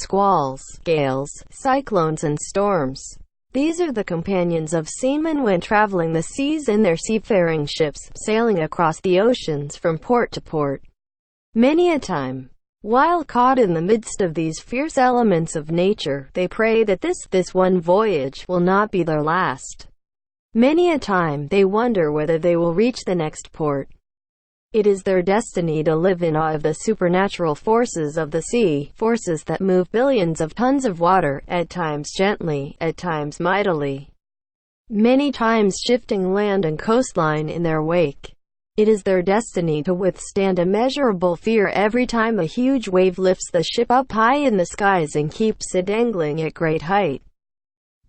squalls, gales, cyclones and storms. These are the companions of seamen when traveling the seas in their seafaring ships, sailing across the oceans from port to port. Many a time, while caught in the midst of these fierce elements of nature, they pray that this one voyage will not be their last. Many a time, they wonder whether they will reach the next port. It is their destiny to live in awe of the supernatural forces of the sea, forces that move billions of tons of water, at times gently, at times mightily, many times shifting land and coastline in their wake. It is their destiny to withstand immeasurable fear every time a huge wave lifts the ship up high in the skies and keeps it dangling at great height.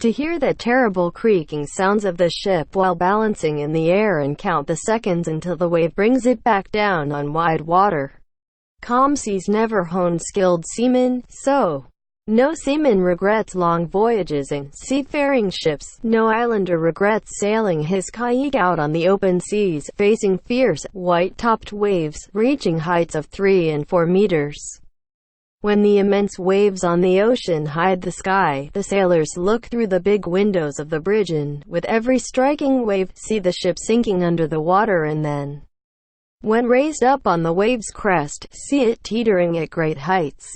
To hear the terrible creaking sounds of the ship while balancing in the air and count the seconds until the wave brings it back down on wide water. Calm seas never honed skilled seamen, so no seaman regrets long voyages in seafaring ships. No islander regrets sailing his kayak out on the open seas, facing fierce, white-topped waves, reaching heights of 3 and 4 meters. When the immense waves on the ocean hide the sky, the sailors look through the big windows of the bridge and, with every striking wave, see the ship sinking under the water and then, when raised up on the wave's crest, see it teetering at great heights.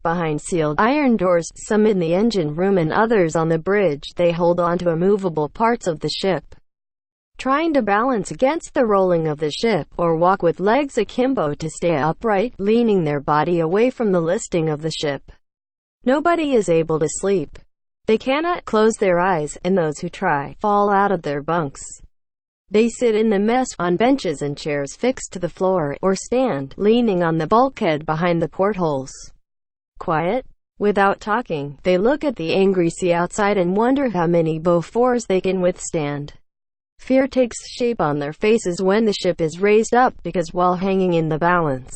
Behind sealed iron doors, some in the engine room and others on the bridge, they hold on to immovable parts of the ship, trying to balance against the rolling of the ship, or walk with legs akimbo to stay upright, leaning their body away from the listing of the ship. Nobody is able to sleep. They cannot close their eyes, and those who try, fall out of their bunks. They sit in the mess, on benches and chairs fixed to the floor, or stand, leaning on the bulkhead behind the portholes. Quiet, without talking, they look at the angry sea outside and wonder how many Beauforts they can withstand. Fear takes shape on their faces when the ship is raised up, because while hanging in the balance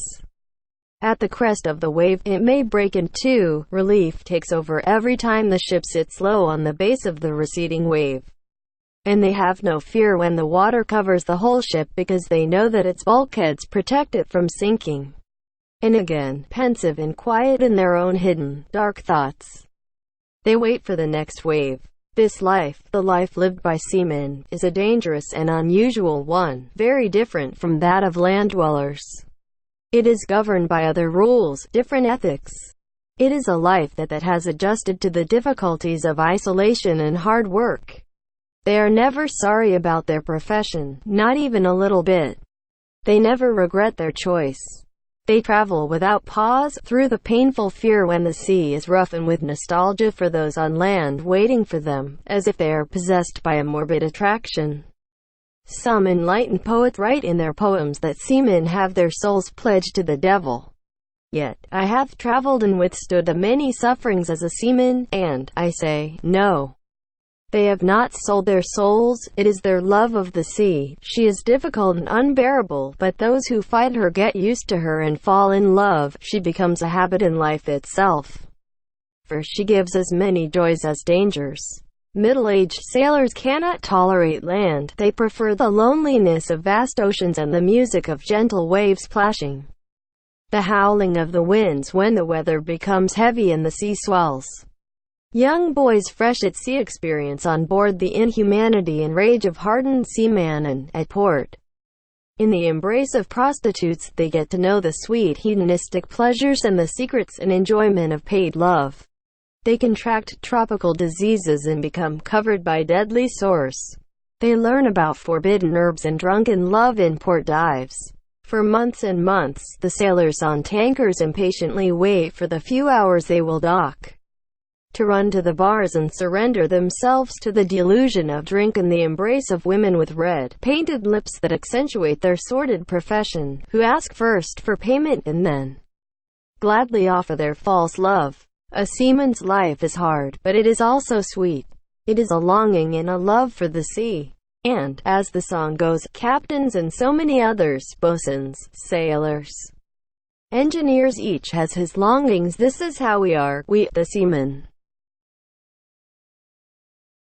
at the crest of the wave, it may break in two. Relief takes over every time the ship sits low on the base of the receding wave. And they have no fear when the water covers the whole ship, because they know that its bulkheads protect it from sinking. And again, pensive and quiet in their own hidden, dark thoughts, they wait for the next wave. This life, the life lived by seamen, is a dangerous and unusual one, very different from that of land dwellers. It is governed by other rules, different ethics. It is a life that has adjusted to the difficulties of isolation and hard work. They are never sorry about their profession, not even a little bit. They never regret their choice. They travel without pause, through the painful fear when the sea is rough, and with nostalgia for those on land waiting for them, as if they are possessed by a morbid attraction. Some enlightened poets write in their poems that seamen have their souls pledged to the devil. Yet, I have traveled and withstood the many sufferings as a seaman, and, I say, no. They have not sold their souls, it is their love of the sea. She is difficult and unbearable, but those who fight her get used to her and fall in love. She becomes a habit in life itself, for she gives as many joys as dangers. Middle-aged sailors cannot tolerate land. They prefer the loneliness of vast oceans and the music of gentle waves plashing, the howling of the winds when the weather becomes heavy and the sea swells. Young boys fresh at sea experience on board the inhumanity and rage of hardened seamen, and, at port, in the embrace of prostitutes, they get to know the sweet hedonistic pleasures and the secrets and enjoyment of paid love. They contract tropical diseases and become covered by deadly sores. They learn about forbidden herbs and drunken love in port dives. For months and months, the sailors on tankers impatiently wait for the few hours they will dock, to run to the bars and surrender themselves to the delusion of drink and the embrace of women with red, painted lips that accentuate their sordid profession, who ask first for payment and then gladly offer their false love. A seaman's life is hard, but it is also sweet. It is a longing and a love for the sea. And, as the song goes, captains and so many others, boatswains, sailors, engineers, each has his longings. This is how we are, we, the seamen.